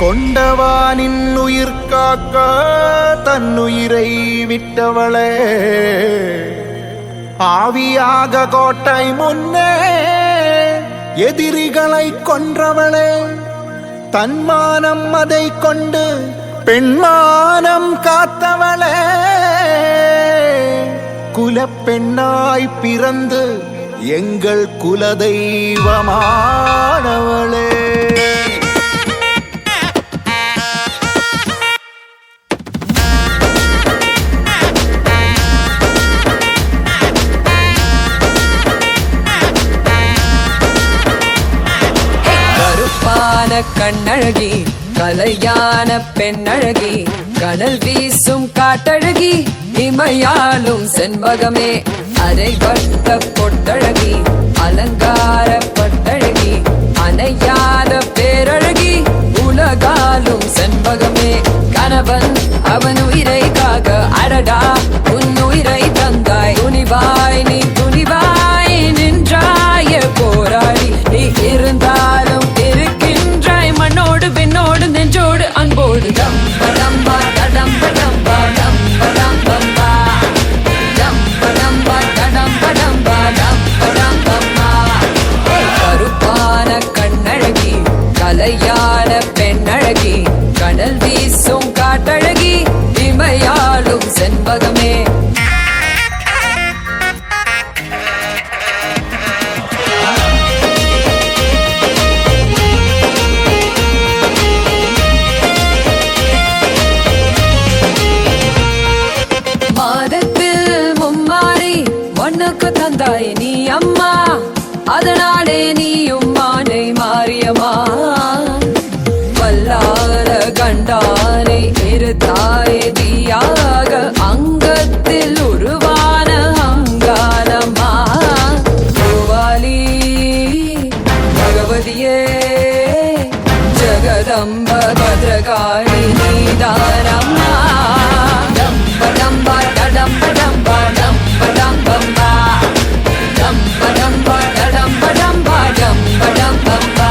கொண்டவானின் உயிர் காக்க தன்னுயிரை விட்டவளே, ஆவியாக கோட்டை முன்னே எதிரிகளை கொன்றவளே, தன்மானம் அதை கொண்டு பெண்மானம் காத்தவளே, குலப்பெண்ணாய் பிறந்து எங்கள் குலதெய்வமானவளே. கண்ணழகி கலையான பெண்ணழகி, கனல் வீசும் காட்டழகி, இமையாலும் செண்பகமே, அரைவட்ட பொட்டழகி, அலங்கார பட்டழகி, அணையாத பேரழகி, உலகாலும் செண்பகமே, கணவன் அவன் உயிரை காக்க அடடா உன் உயிரை தந்தாய், துணிவாய் நீ துணிவாய் நின்றாய போராடி, நீ இருந்தாலும் மண்ணோடு பெண்ணோடு நெஞ்சோடு அன்போடு டம்படம்பா டடம்படம்பா டம்படம்பம்பா டம்படம்பா டடம்படம்பா டம்படம்பம்பா. கருப்பான கண்ணழகி கலையான பெண்ணழகி, கடல் வீசும் காட்டழகி, இமையாலும் செண்பகமே. தந்தாய் நீ அம்மா, அதனாலே நீயும் மானை மாறியம்மா, வல்லாத கண்டானை இருத்தாய் தீயாக, அங்கத்தில் உருவான அங்கானம்மா, கோவாலி பகவதியே ஜகதம்ப பத்ரகாளி நீதானம்மா, டம்படம்பா டடம்படம்பா டம்படம்பம்பா டம்படம்பா டடம்படம்பா டம்படம்பம்பா.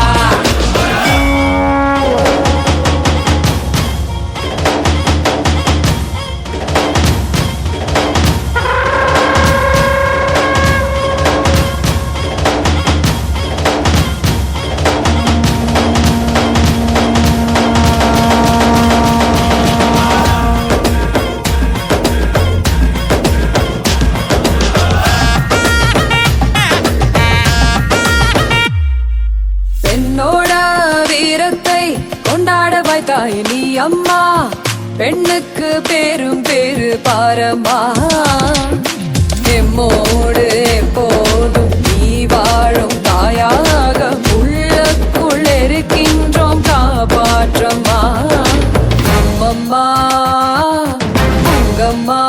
தாய் நீ அம்மா, பெண்ணுக்கு பேரும் பேரு பாரம்மா, எம்மோடு எப்போதும் நீ வாழும் தாயாக, உள்ளக்குள் இருக்கின்றோம் காப்பாற்றம்மா, அம்மம்மா உங்கம்மா,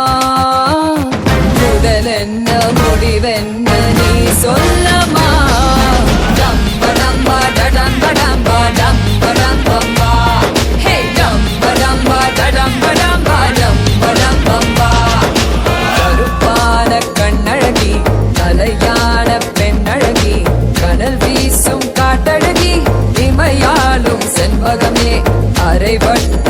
முதலென்ன முடிவென்ன நீ சொல்லம்மா, டம்படம்பா டடம்படம்பா டம்படம்பம்பா கருப்பான கண்ணழகி கலையான பெண்ணழகி, கனல் வீசும் காட்டழகி, இமையாலும் செண்பகமே, அரைவட்ட